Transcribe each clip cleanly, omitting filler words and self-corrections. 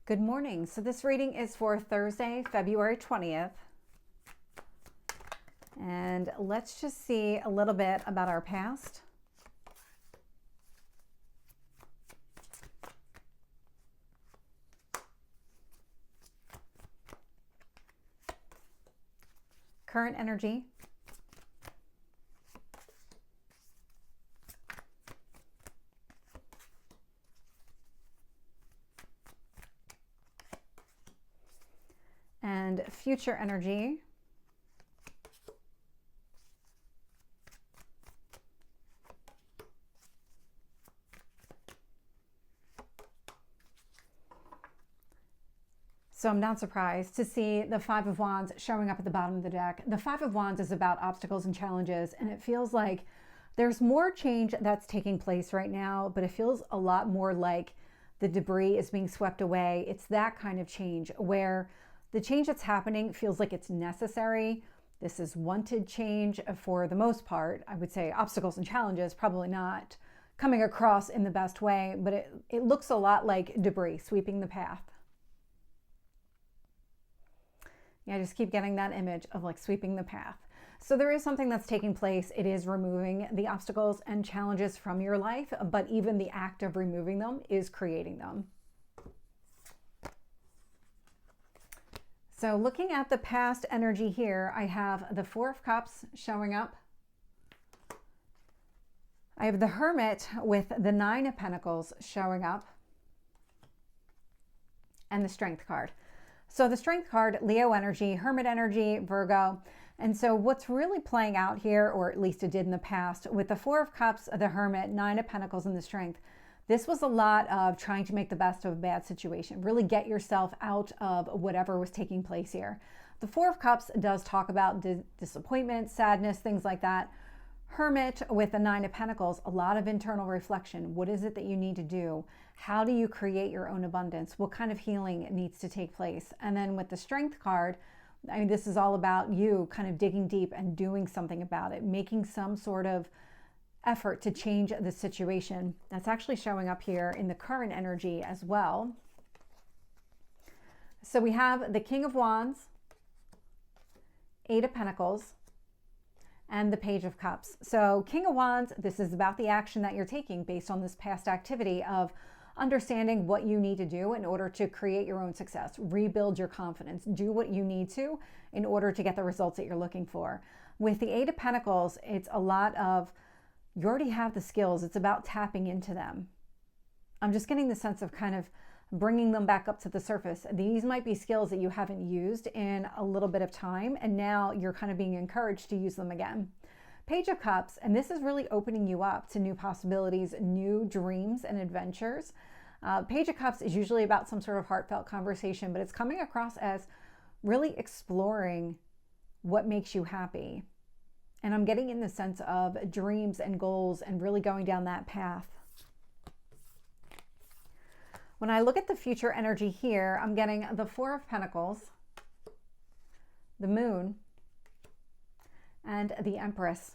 Good morning. So this reading is for Thursday, February 20th. And let's just see a little bit about our past. Current energy. And future energy. So I'm not surprised to see the Five of Wands showing up at the bottom of the deck. The Five of Wands is about obstacles and challenges, and it feels like there's more change that's taking place right now, but it feels a lot more like the debris is being swept away. It's that kind of change where the change that's happening feels like it's necessary. This is wanted change for the most part. I would say obstacles and challenges, probably not coming across in the best way, but it looks a lot like debris sweeping the path. Yeah, I just keep getting that image of like sweeping the path. So there is something that's taking place. It is removing the obstacles and challenges from your life, but even the act of removing them is creating them. So looking at the past energy here, I have the Four of Cups showing up. I have the Hermit with the Nine of Pentacles showing up. And the Strength card. So the Strength card, Leo energy, Hermit energy, Virgo. And so what's really playing out here, or at least it did in the past, with the Four of Cups, the Hermit, Nine of Pentacles, and the Strength, this was a lot of trying to make the best of a bad situation. Really get yourself out of whatever was taking place here. The Four of Cups does talk about disappointment, sadness, things like that. Hermit with the Nine of Pentacles, a lot of internal reflection. What is it that you need to do? How do you create your own abundance? What kind of healing needs to take place? And then with the Strength card, I mean, this is all about you kind of digging deep and doing something about it, making some sort of effort to change the situation. That's actually showing up here in the current energy as well. So we have the King of Wands, Eight of Pentacles, and the Page of Cups. So King of Wands, this is about the action that you're taking based on this past activity of understanding what you need to do in order to create your own success, rebuild your confidence, do what you need to in order to get the results that you're looking for. With the Eight of Pentacles, it's a lot of, you already have the skills. It's about tapping into them. I'm just getting the sense of kind of bringing them back up to the surface. These might be skills that you haven't used in a little bit of time, and now you're kind of being encouraged to use them again. Page of Cups, and this is really opening you up to new possibilities, new dreams and adventures. Page of Cups is usually about some sort of heartfelt conversation, but it's coming across as really exploring what makes you happy. And I'm getting in the sense of dreams and goals and really going down that path. When I look at the future energy here, I'm getting the Four of Pentacles, the Moon, and the Empress.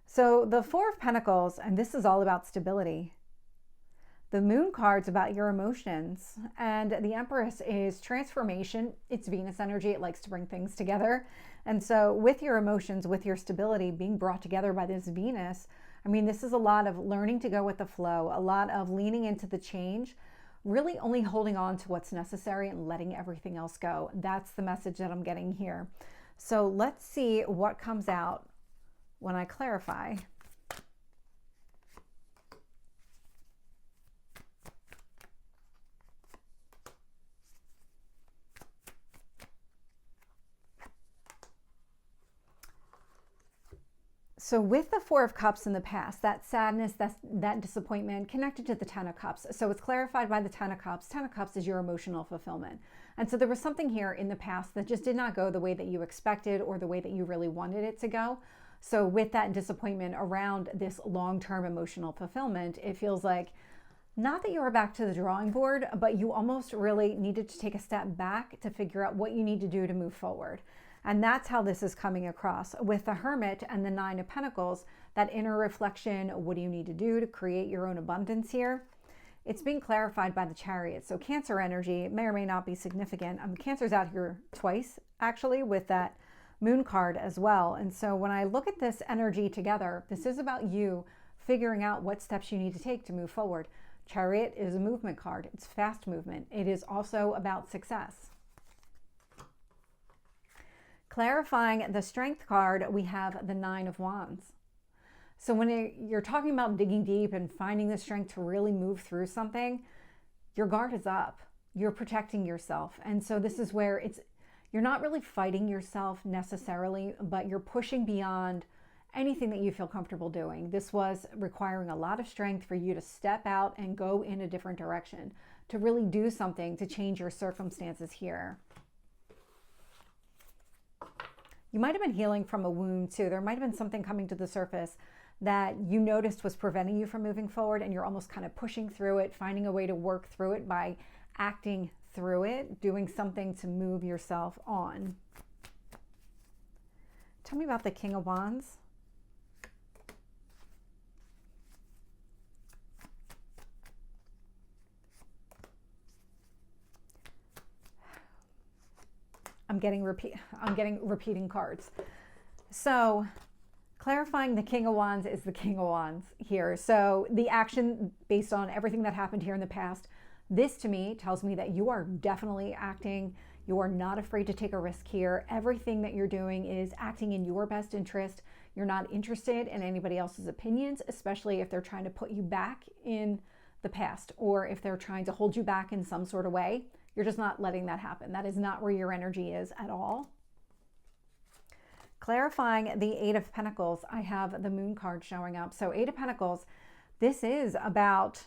So the Four of Pentacles, and this is all about stability. The Moon card's about your emotions, and the Empress is transformation. It's Venus energy. It likes to bring things together. And so with your emotions, with your stability being brought together by this Venus, I mean, this is a lot of learning to go with the flow, a lot of leaning into the change, really only holding on to what's necessary and letting everything else go. That's the message that I'm getting here. So let's see what comes out when I clarify. So with the Four of Cups in the past, that sadness, that disappointment connected to the Ten of Cups. So it's clarified by the Ten of Cups. Ten of Cups is your emotional fulfillment. And so there was something here in the past that just did not go the way that you expected or the way that you really wanted it to go. So with that disappointment around this long-term emotional fulfillment, it feels like not that you are back to the drawing board, but you almost really needed to take a step back to figure out what you need to do to move forward. And that's how this is coming across with the Hermit and the Nine of Pentacles, that inner reflection. What do you need to do to create your own abundance here? it's being clarified by the Chariot. So Cancer energy may or may not be significant. Cancer's out here twice, actually, with that Moon card as well. And so when I look at this energy together, this is about you figuring out what steps you need to take to move forward. Chariot is a movement card. It's fast movement. It is also about success. Clarifying the Strength card, we have the Nine of Wands. So when you're talking about digging deep and finding the strength to really move through something, your guard is up. You're protecting yourself. And so this is where you're not really fighting yourself necessarily, but you're pushing beyond anything that you feel comfortable doing. This was requiring a lot of strength for you to step out and go in a different direction, to really do something to change your circumstances here. You might have been healing from a wound too. There might have been something coming to the surface that you noticed was preventing you from moving forward, and you're almost kind of pushing through it, finding a way to work through it by acting through it, doing something to move yourself on. Tell me about the King of Wands. I'm getting repeating cards. So clarifying the King of Wands is the King of Wands here. So the action based on everything that happened here in the past, this to me tells me that you are definitely acting. You are not afraid to take a risk here. Everything that you're doing is acting in your best interest. You're not interested in anybody else's opinions, especially if they're trying to put you back in the past or if they're trying to hold you back in some sort of way. You're just not letting that happen. That is not where your energy is at all. Clarifying the Eight of Pentacles, I have the Moon card showing up. So Eight of Pentacles, this is about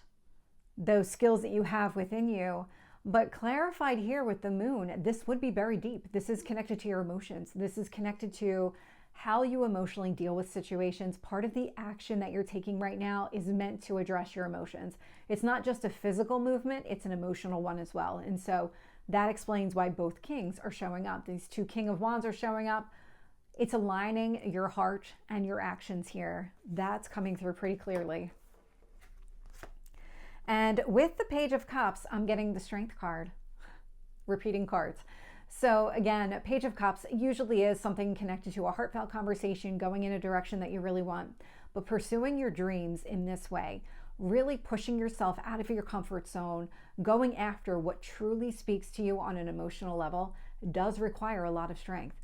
those skills that you have within you, but clarified here with the Moon, this would be very deep. This is connected to your emotions. This is connected to how you emotionally deal with situations. Part of the action that you're taking right now is meant to address your emotions. It's not just a physical movement, it's an emotional one as well. And so that explains why both kings are showing up. These two King of Wands are showing up. It's aligning your heart and your actions here. That's coming through pretty clearly. And with the Page of Cups, I'm getting the Strength card. Repeating cards. So again, Page of Cups usually is something connected to a heartfelt conversation, going in a direction that you really want. But pursuing your dreams in this way, really pushing yourself out of your comfort zone, going after what truly speaks to you on an emotional level, does require a lot of strength.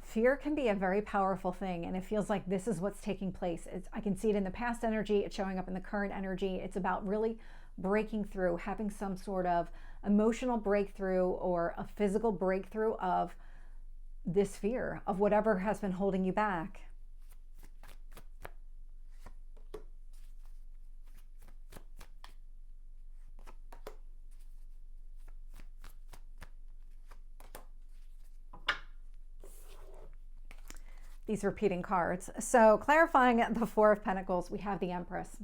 Fear can be a very powerful thing, and it feels like this is what's taking place. I can see it in the past energy, it's showing up in the current energy. It's about really breaking through, having some sort of emotional breakthrough or a physical breakthrough of this fear, of whatever has been holding you back. These repeating cards. So clarifying the Four of Pentacles, we have the Empress.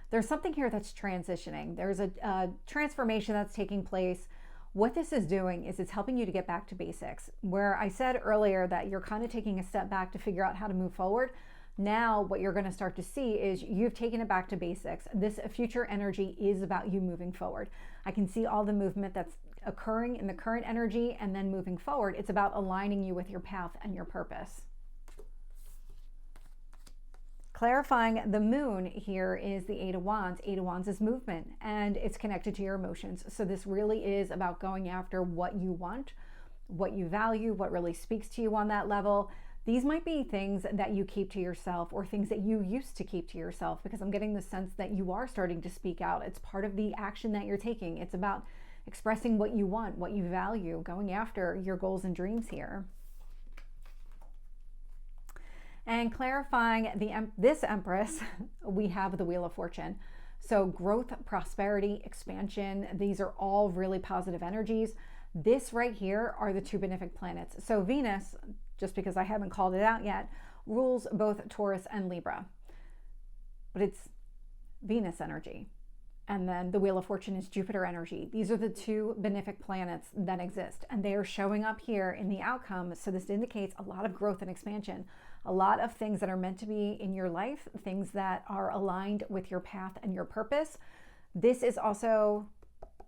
There's something here that's transitioning. There's a transformation that's taking place. What this is doing is it's helping you to get back to basics. Where I said earlier that you're kind of taking a step back to figure out how to move forward. Now what you're going to start to see is you've taken it back to basics. This future energy is about you moving forward. I can see all the movement that's occurring in the current energy, and then moving forward, it's about aligning you with your path and your purpose. Clarifying the Moon here is the Eight of Wands. Eight of Wands is movement, and it's connected to your emotions. So this really is about going after what you want, what you value, what really speaks to you on that level. These might be things that you keep to yourself, or things that you used to keep to yourself, because I'm getting the sense that you are starting to speak out. It's part of the action that you're taking. It's about expressing what you want, what you value, going after your goals and dreams here. And clarifying this Empress, we have the Wheel of Fortune. So growth, prosperity, expansion, these are all really positive energies. This right here are the two benefic planets. So Venus, just because I haven't called it out yet, rules both Taurus and Libra. But it's Venus energy. And then the Wheel of Fortune is Jupiter energy. These are the two benefic planets that exist, and they are showing up here in the outcome. So this indicates a lot of growth and expansion, a lot of things that are meant to be in your life, things that are aligned with your path and your purpose. This is also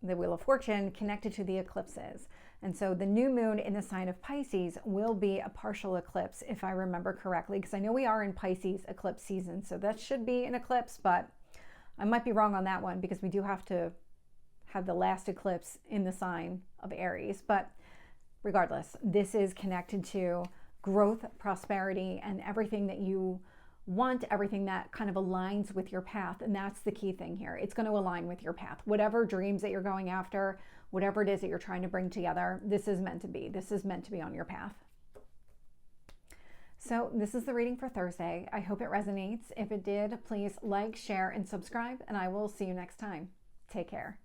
the Wheel of Fortune connected to the eclipses. And so the new moon in the sign of Pisces will be a partial eclipse, if I remember correctly, because I know we are in Pisces eclipse season. So that should be an eclipse, but I might be wrong on that one because we do have to have the last eclipse in the sign of Aries. But regardless, this is connected to growth, prosperity, and everything that you want, everything that kind of aligns with your path. And that's the key thing here. It's going to align with your path. Whatever dreams that you're going after, whatever it is that you're trying to bring together, this is meant to be. This is meant to be on your path. So this is the reading for Thursday. I hope it resonates. If it did, please like, share, and subscribe, and I will see you next time. Take care.